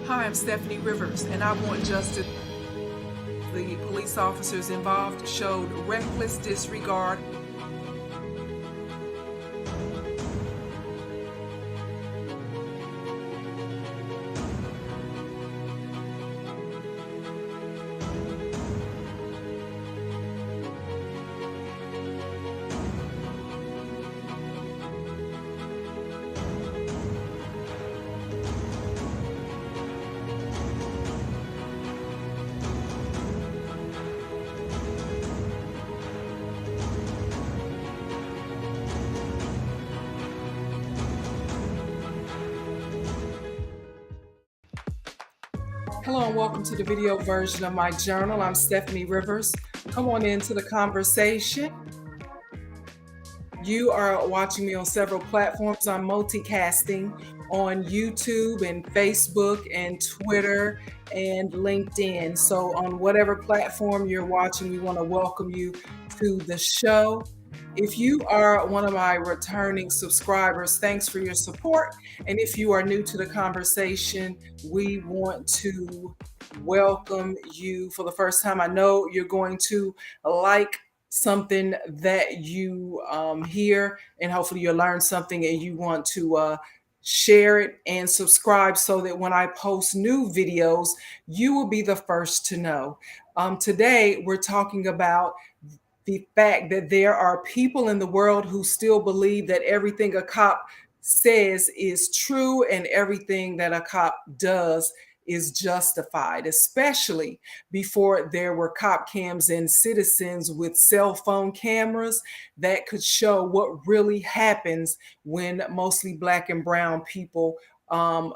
Hi, I'm Steffanie Rivers, and I want justice. The police officers involved showed reckless disregard. Hello and welcome to the video version of my journal. I'm Steffanie Rivers. Come on into the conversation. You are watching me on several platforms. I'm multicasting on YouTube and Facebook and Twitter and LinkedIn. So on whatever platform you're watching, we want to welcome you to the show. If you are one of my returning subscribers, thanks for your support. And if you are new to the conversation, we want to welcome you for the first time. I know you're going to like something that you hear, and hopefully you'll learn something and you want to share it and subscribe so that when I post new videos, you will be the first to know. Today, we're talking about the fact that there are people in the world who still believe that everything a cop says is true and everything that a cop does is justified, especially before there were cop cams and citizens with cell phone cameras that could show what really happens when mostly Black and brown people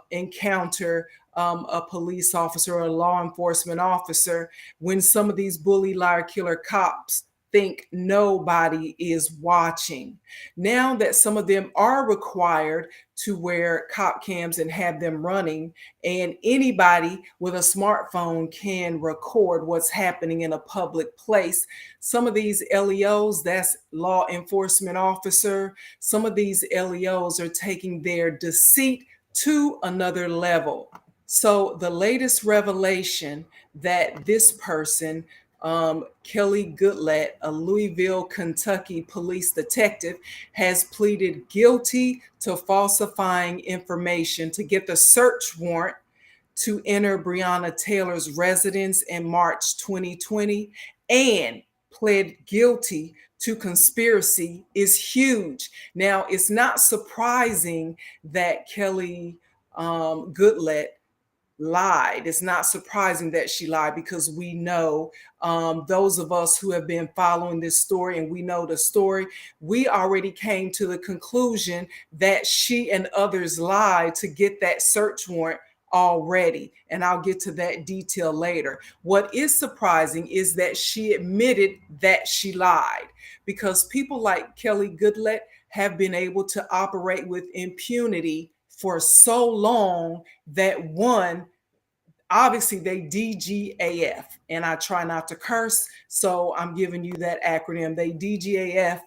encounter a police officer or a law enforcement officer, when some of these bully, liar, killer cops think nobody is watching. Now that some of them are required to wear cop cams and have them running, and anybody with a smartphone can record what's happening in a public place, some of these LEOs, that's law enforcement officer, some of these LEOs are taking their deceit to another level. So the latest revelation that this person, Kelly Goodlett, a Louisville, Kentucky police detective, has pleaded guilty to falsifying information to get the search warrant to enter Breonna Taylor's residence in March 2020, and pled guilty to conspiracy is huge. Now, it's not surprising that Kelly Goodlett lied. It's not surprising that she lied, because we know, those of us who have been following this story and we know the story, we already came to the conclusion that she and others lied to get that search warrant already. And I'll get to that detail later. What is surprising is that she admitted that she lied, because people like Kelly Goodlett have been able to operate with impunity for so long that, one, obviously they DGAF, and I try not to curse, so I'm giving you that acronym. They DGAF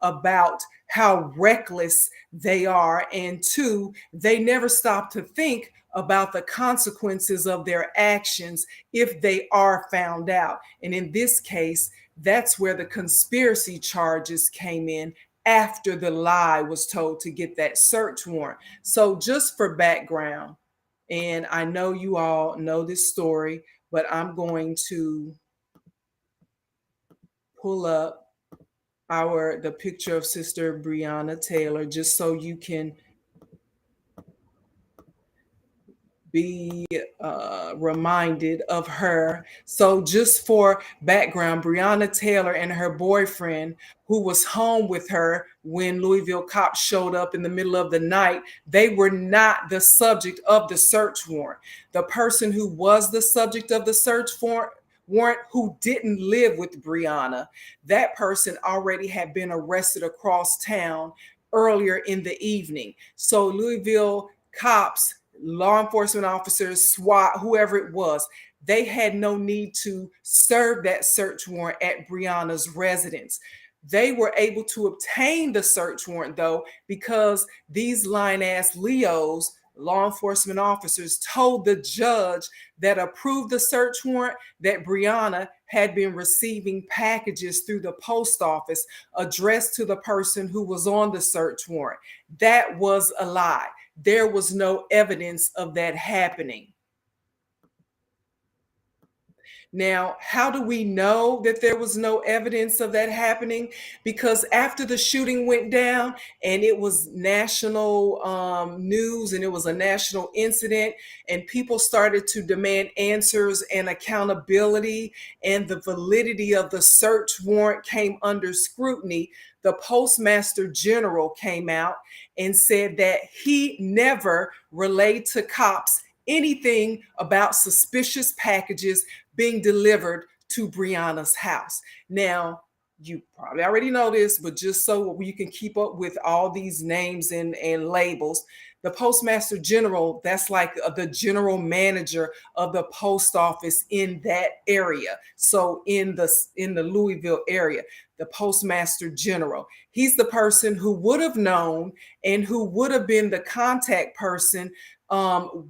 about how reckless they are, and two, they never stop to think about the consequences of their actions if they are found out. And in this case, that's where the conspiracy charges came in, after the lie was told to get that search warrant. So just for background, and I know you all know this story, but I'm going to pull up the picture of Sister Breonna Taylor, just so you can be reminded of her. So just for background, Breonna Taylor and her boyfriend, who was home with her when Louisville cops showed up in the middle of the night, they were not the subject of the search warrant. The person who was the subject of the search warrant, who didn't live with Breonna, that person already had been arrested across town earlier in the evening. So Louisville cops, law enforcement officers, SWAT, whoever it was, they had no need to serve that search warrant at Breonna's residence. They were able to obtain the search warrant, though, because these lying ass Leos law enforcement officers told the judge that approved the search warrant that Breonna had been receiving packages through the post office addressed to the person who was on the search warrant. That was a lie. There was no evidence of that happening. Now, how do we know that there was no evidence of that happening? Because after the shooting went down and it was national news and it was a national incident, and people started to demand answers and accountability, and the validity of the search warrant came under scrutiny, the Postmaster General came out and said that he never relayed to cops anything about suspicious packages being delivered to Breonna's house. Now, you probably already know this, but just so you can keep up with all these names and labels, the Postmaster General, that's like the general manager of the post office in that area. So in the Louisville area, the Postmaster General, he's the person who would have known and who would have been the contact person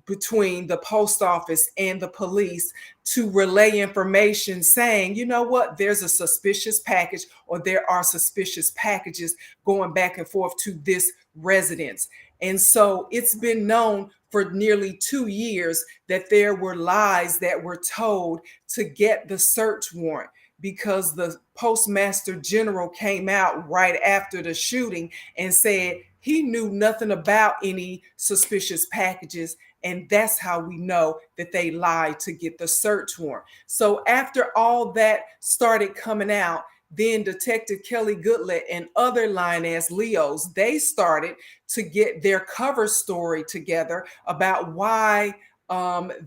between the post office and the police to relay information saying, you know what, there's a suspicious package or there are suspicious packages going back and forth to this residence. And so it's been known for nearly 2 years that there were lies that were told to get the search warrant, because the Postmaster General came out right after the shooting and said he knew nothing about any suspicious packages. And that's how we know that they lied to get the search warrant. So after all that started coming out, then Detective Kelly Goodlett and other Lioness Leos, they started to get their cover story together about why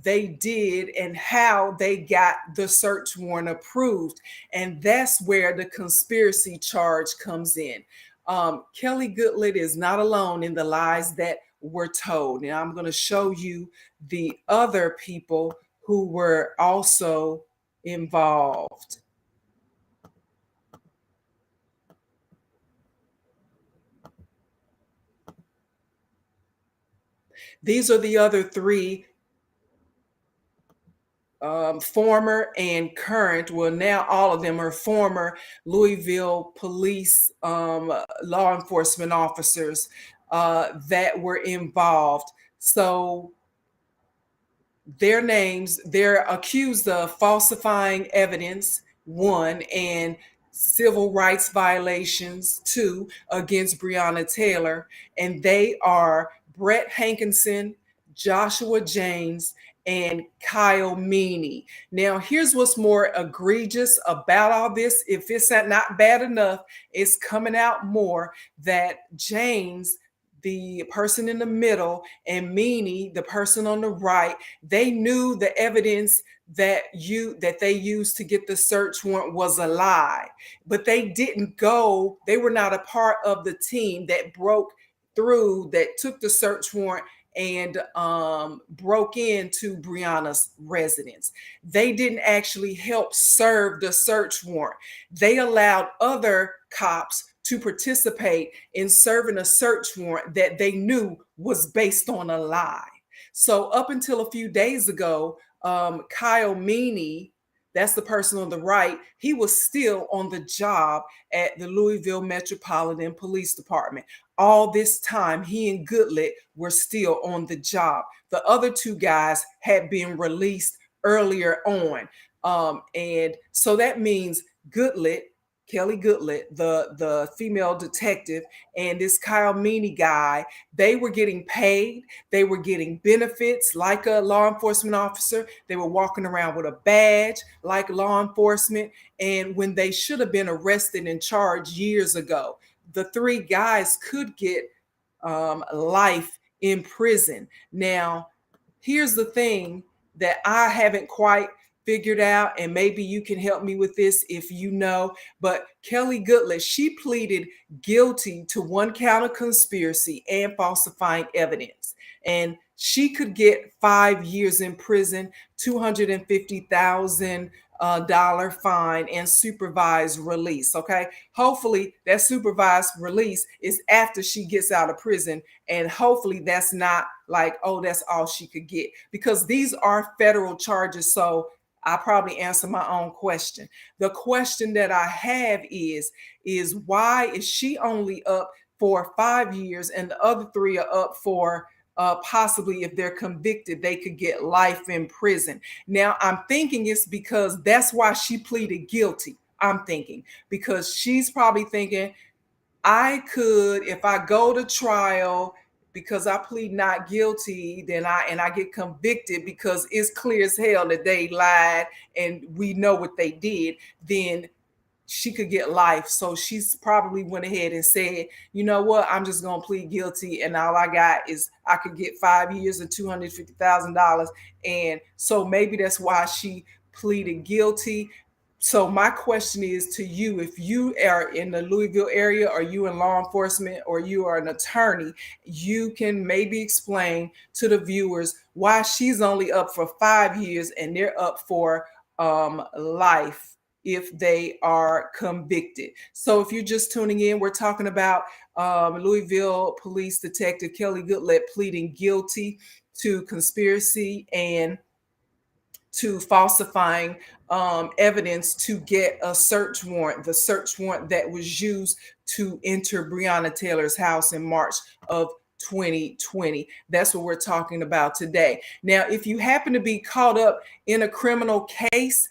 they did and how they got the search warrant approved. And that's where the conspiracy charge comes in. Kelly Goodlett is not alone in the lies that were told. Now I'm going to show you the other people who were also involved. These are the other three, former and current. Well, now all of them are former Louisville police law enforcement officers that were involved. So their names, they're accused of falsifying evidence, one, and civil rights violations, two, against Breonna Taylor. And they are Brett Hankinson, Joshua James, and Kyle Meany. Now, here's what's more egregious about all this. If it's not bad enough, it's coming out more that James, the person in the middle, and Meany, the person on the right, they knew the evidence that they used to get the search warrant was a lie, but they didn't go. They were not a part of the team that broke through, that took the search warrant and broke into Breonna's residence. They didn't actually help serve the search warrant. They allowed other cops to participate in serving a search warrant that they knew was based on a lie. So up until a few days ago, Kyle Meany, that's the person on the right, he was still on the job at the Louisville Metropolitan Police Department. All this time, he and Goodlett were still on the job. The other two guys had been released earlier on. And so that means Goodlett, Kelly Goodlett, the female detective, and this Kyle Meany guy, they were getting paid. They were getting benefits like a law enforcement officer. They were walking around with a badge like law enforcement. And when they should have been arrested and charged years ago, the three guys could get life in prison. Now, here's the thing that I haven't quite figured out, and maybe you can help me with this if you know, but Kelly Goodlett, she pleaded guilty to 1 count of conspiracy and falsifying evidence. And she could get 5 years in prison, 250,000 dollar fine and supervised release. Okay. Hopefully that supervised release is after she gets out of prison. And hopefully that's not like, oh, that's all she could get, because these are federal charges. So I probably answer my own question. The question that I have is why is she only up for 5 years and the other three are up for possibly, if they're convicted, they could get life in prison. Now, I'm thinking it's because that's why she pleaded guilty. I'm thinking because she's probably thinking, I could, if I go to trial, because I plead not guilty, then I get convicted because it's clear as hell that they lied and we know what they did, then she could get life. So she's probably went ahead and said, you know what, I'm just gonna plead guilty, and all I got is I could get 5 years and $250,000. And so maybe that's why she pleaded guilty. So my question is to you, if you are in the Louisville area, or you in law enforcement, or you are an attorney, you can maybe explain to the viewers why she's only up for 5 years and they're up for life if they are convicted. So if you're just tuning in, we're talking about Louisville Police Detective Kelly Goodlett pleading guilty to conspiracy and to falsifying evidence to get a search warrant, the search warrant that was used to enter Breonna Taylor's house in March of 2020. That's what we're talking about today. Now, if you happen to be caught up in a criminal case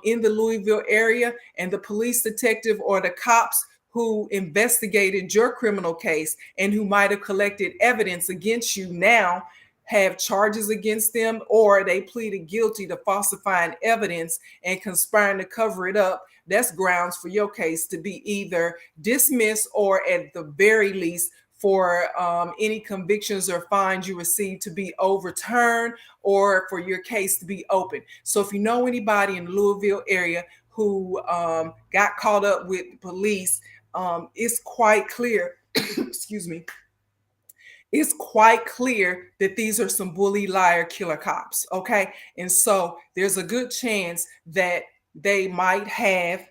in the Louisville area, and the police detective or the cops who investigated your criminal case and who might have collected evidence against you now have charges against them, or they pleaded guilty to falsifying evidence and conspiring to cover it up, that's grounds for your case to be either dismissed, or at the very least for any convictions or fines you receive to be overturned, or for your case to be open. So if you know anybody in the Louisville area who got caught up with police, it's quite clear, excuse me, it's quite clear that these are some bully, liar, killer cops. Okay. And so there's a good chance that they might have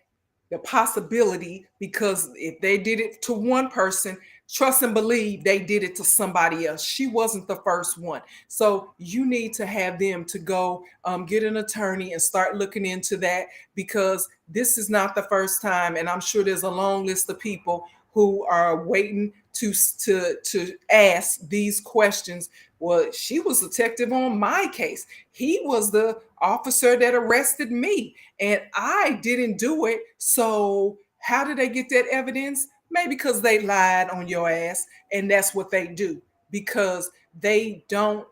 the possibility, because if they did it to one person, trust and believe they did it to somebody else. She wasn't the first one. So you need to have them to go get an attorney and start looking into that, because this is not the first time. And I'm sure there's a long list of people who are waiting to ask these questions. Well, she was detective on my case. He was the officer that arrested me, and I didn't do it. So how did they get that evidence? Maybe because they lied on your ass, and that's what they do, because they don't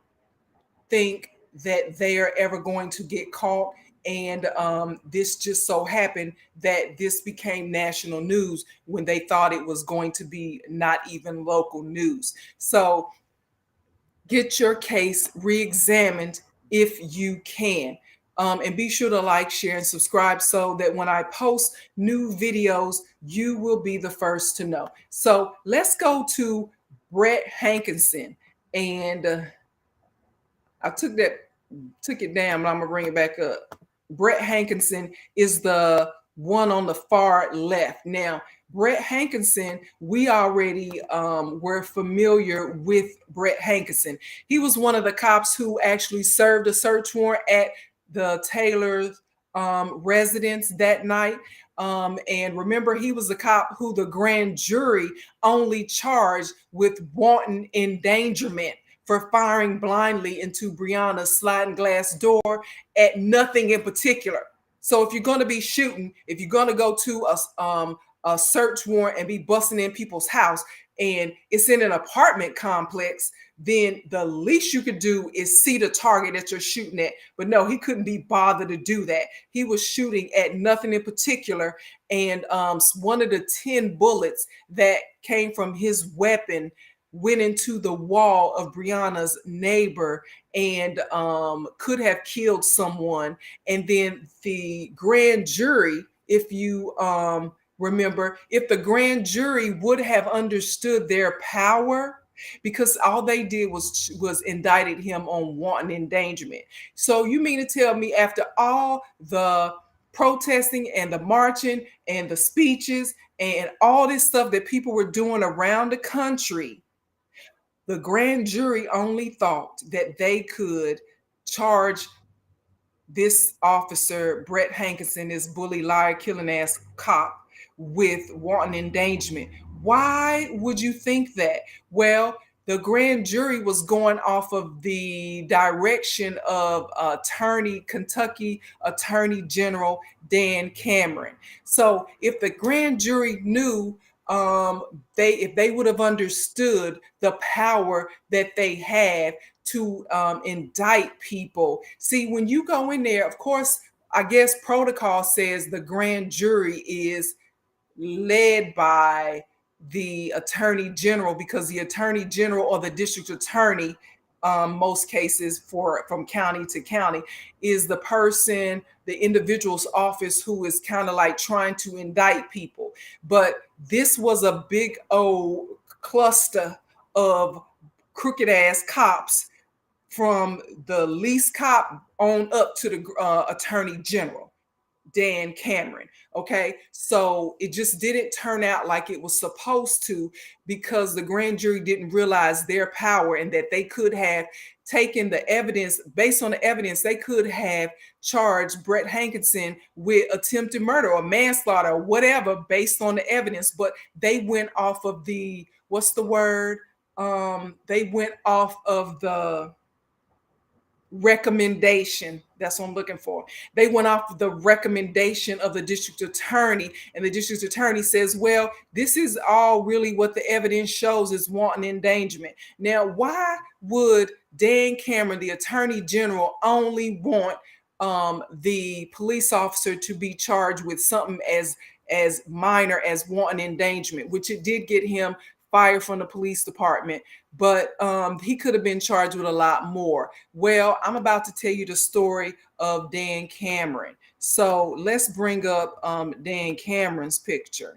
think that they are ever going to get caught. And this just so happened that this became national news when they thought it was going to be not even local news. So get your case re-examined if you can. And be sure to like, share, and subscribe so that when I post new videos, you will be the first to know. So let's go to Brett Hankinson. And I took it down, but I'm gonna bring it back up. Brett Hankinson is the one on the far left. Now, Brett Hankinson, we already were familiar with Brett Hankinson. He was one of the cops who actually served a search warrant at the Taylor's residence that night. And remember, he was the cop who the grand jury only charged with wanton endangerment for firing blindly into Breonna's sliding glass door at nothing in particular. So if you're going to be shooting, if you're going to go to a search warrant and be busting in people's house, and it's in an apartment complex, then the least you could do is see the target that you're shooting at. But no, he couldn't be bothered to do that. He was shooting at nothing in particular. And one of the 10 bullets that came from his weapon went into the wall of Breonna's neighbor and could have killed someone. And then the grand jury, if you remember, if the grand jury would have understood their power, because all they did was indicted him on wanton endangerment. So you mean to tell me, after all the protesting and the marching and the speeches and all this stuff that people were doing around the country, the grand jury only thought that they could charge this officer, Brett Hankinson, this bully, liar, killing ass cop, with wanton endangerment. Why would you think that? Well, the grand jury was going off of the direction of Kentucky Attorney General Dan Cameron. So if the grand jury knew, if they would have understood the power that they have to indict people. See, when you go in there, of course, I guess protocol says the grand jury is led by the attorney general, because the attorney general or the district attorney, most cases from county to county, is the person, the individual's office, who is kind of like trying to indict people. But this was a big old cluster of crooked ass cops, from the least cop on up to the attorney general, Dan Cameron. Okay, so it just didn't turn out like it was supposed to, because the grand jury didn't realize their power, and that they could have taken the evidence. Based on the evidence, they could have charged Brett Hankinson with attempted murder or manslaughter or whatever based on the evidence. But they went off of the, what's the word? They went off of the recommendation. That's what I'm looking for. They went off the recommendation of the district attorney, and the district attorney says, well, this is all really what the evidence shows is wanton endangerment. Now, why would Dan Cameron, the attorney general, only want the police officer to be charged with something as minor as wanton endangerment, which it did get him fired from the police department, but he could have been charged with a lot more. Well, I'm about to tell you the story of Dan Cameron. So let's bring up Dan Cameron's picture,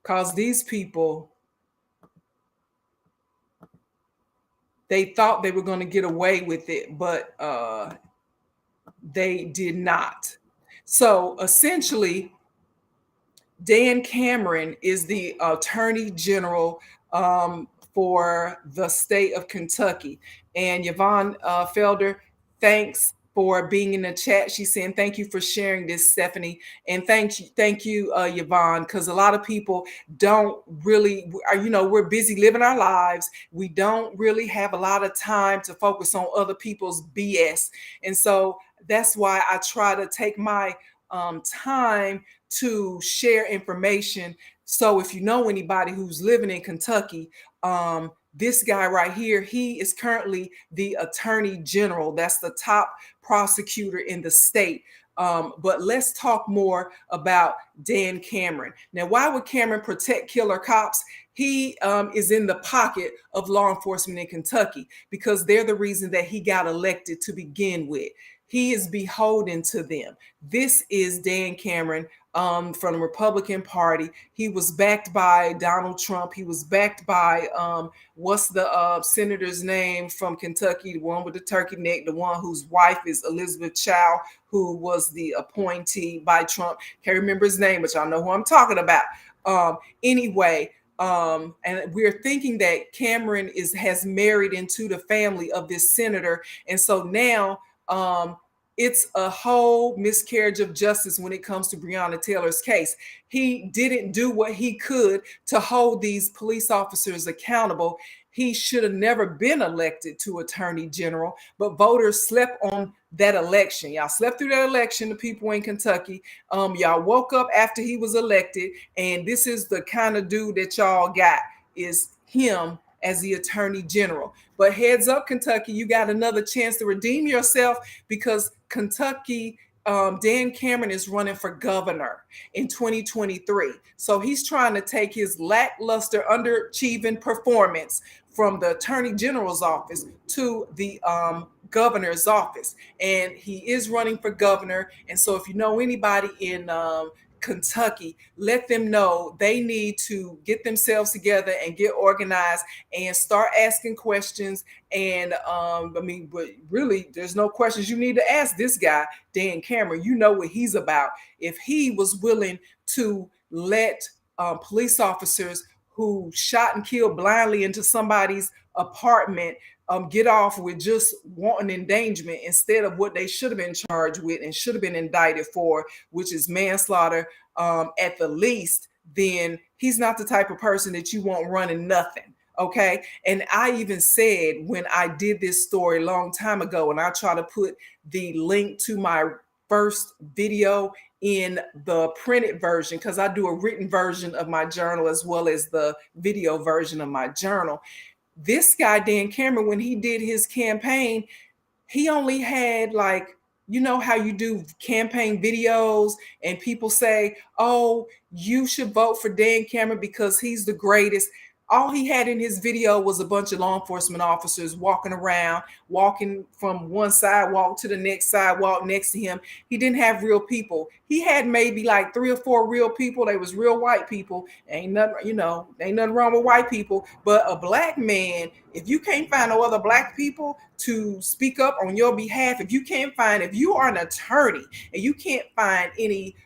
because these people, they thought they were going to get away with it, but they did not. So essentially, Dan Cameron is the attorney general for the state of Kentucky. And Yvonne Felder, thanks for being in the chat. She's saying, thank you for sharing this, Steffanie. And thank you, Yvonne, because a lot of people don't really, we're busy living our lives. We don't really have a lot of time to focus on other people's BS. And so that's why I try to take my time to share information. So if you know anybody who's living in Kentucky, this guy right here, he is currently the attorney general. That's the top prosecutor in the state. But let's talk more about Dan Cameron. Now, why would Cameron protect killer cops? He is in the pocket of law enforcement in Kentucky, because they're the reason that he got elected to begin with. He is beholden to them. This is Dan Cameron from the Republican Party. He was backed by Donald Trump. He was backed by, what's the senator's name from Kentucky, the one with the turkey neck, the one whose wife is Elizabeth Chow, who was the appointee by Trump. Can't remember his name, but y'all know who I'm talking about. Anyway, and we're thinking that Cameron has married into the family of this senator. And so now, it's a whole miscarriage of justice when it comes to Breonna Taylor's case. He didn't do what he could to hold these police officers accountable. He should have never been elected to attorney general, but voters slept on that election. Y'all slept through that election, the people in Kentucky. Y'all woke up after he was elected, and this is the kind of dude that y'all got, is him as the attorney general. But heads up, Kentucky, you got another chance to redeem yourself, because Kentucky, Dan Cameron is running for governor in 2023. So he's trying to take his lackluster, underachieving performance from the attorney general's office to the governor's office. And he is running for governor. And so if you know anybody in Kentucky, let them know they need to get themselves together and get organized and start asking questions. And I mean, but really, there's no questions you need to ask this guy, Dan Cameron. You know what he's about. If he was willing to let police officers who shot and killed blindly into somebody's apartment get off with just wanton endangerment instead of what they should have been charged with and should have been indicted for, which is manslaughter at the least, then he's not the type of person that you want running nothing. Okay. And I even said when I did this story a long time ago, and I try to put the link to my first video in the printed version, because I do a written version of my journal as well as the video version of my journal. This guy, Dan Cameron, when he did his campaign, he only had like, you know how you do campaign videos and people say, oh, you should vote for Dan Cameron because he's the greatest. All he had in his video was a bunch of law enforcement officers walking around, walking from one sidewalk to the next sidewalk next to him. He didn't have real people. He had maybe like 3 or 4 real people. They was real white people. Ain't nothing, ain't nothing wrong with white people. But a black man, if you can't find no other black people to speak up on your behalf, if you are an attorney and you can't find any,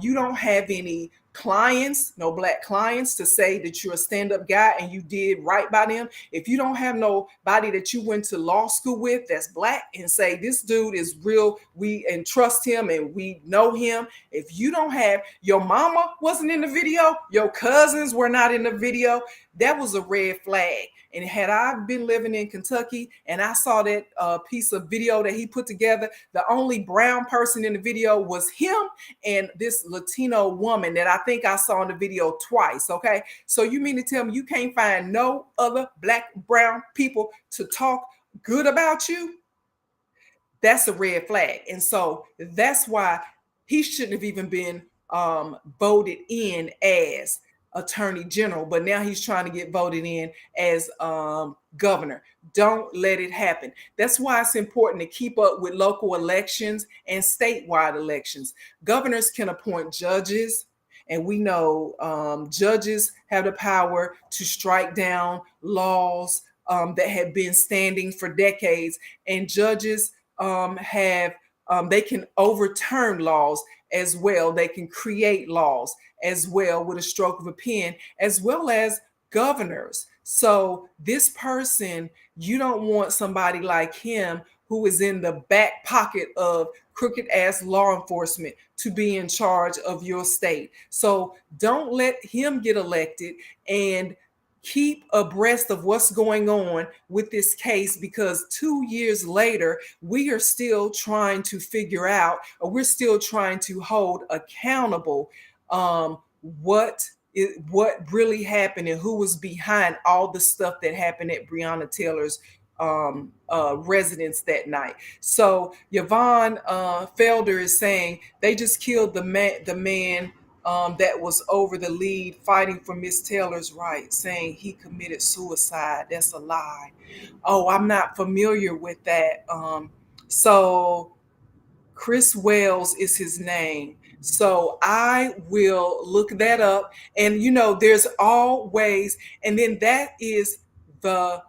you don't have any clients, no black clients to say that you're a stand-up guy and you did right by them. If you don't have nobody that you went to law school with that's black and say this dude is real, we and trust him and we know him. If you don't have, your mama wasn't in the video, your cousins were not in the video, that was a red flag. And had I been living in Kentucky and I saw that piece of video that he put together, the only brown person in the video was him and this Latino woman that I think I saw in the video twice. Okay. So you mean to tell me you can't find no other black, brown people to talk good about you? That's a red flag. And so that's why he shouldn't have even been voted in as attorney general, but now he's trying to get voted in as governor. Don't let it happen. That's why it's important to keep up with local elections and statewide elections. Governors can appoint judges, and we know judges have the power to strike down laws that have been standing for decades, and judges they can overturn laws as well. They can create laws as well with a stroke of a pen, as well as governors. So this person, you don't want somebody like him who is in the back pocket of crooked ass law enforcement to be in charge of your state. So don't let him get elected, and keep abreast of what's going on with this case, because 2 years later, we are still trying to figure out, or we're still trying to hold accountable what really happened and who was behind all the stuff that happened at Breonna Taylor's residence that night. So Yvonne Felder is saying they just killed the man that was over the lead fighting for Miss Taylor's rights, saying he committed suicide. That's a lie. Oh, I'm not familiar with that. So Chris Wells is his name. So I will look that up. And, there's always, and then that is the,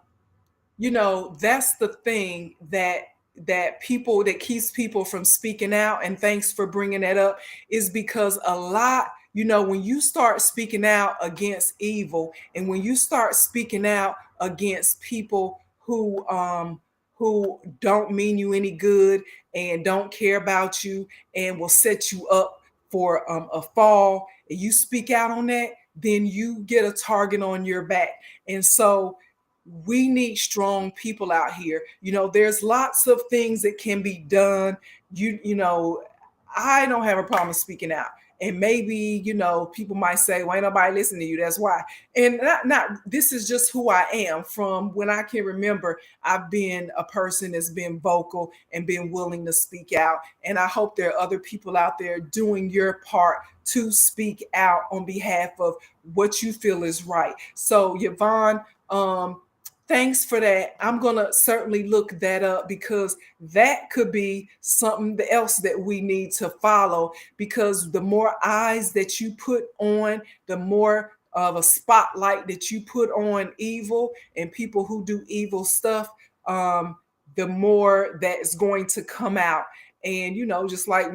that's the thing that people, that keeps people from speaking out. And thanks for bringing that up, is because a lot, when you start speaking out against evil, and when you start speaking out against people who don't mean you any good and don't care about you and will set you up for a fall, and you speak out on that, then you get a target on your back. And so we need strong people out here. There's lots of things that can be done. I don't have a problem speaking out. And maybe, people might say, well, ain't nobody listening to you. That's why. And not this is just who I am. From when I can remember, I've been a person that's been vocal and been willing to speak out. And I hope there are other people out there doing your part to speak out on behalf of what you feel is right. So Yvonne, Thanks for that. I'm going to certainly look that up because that could be something else that we need to follow, because the more eyes that you put on, the more of a spotlight that you put on evil and people who do evil stuff, the more that's going to come out. And, just like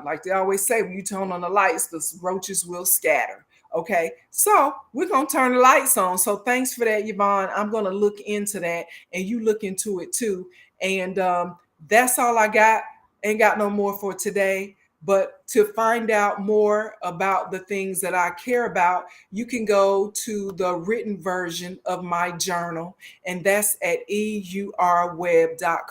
like they always say, when you turn on the lights, the roaches will scatter. Okay, so we're gonna turn the lights on. So thanks for that, Yvonne. I'm gonna look into that, and you look into it too. And that's all I got. Ain't got no more for today. But to find out more about the things that I care about, you can go to the written version of my journal, and that's at eurweb.com.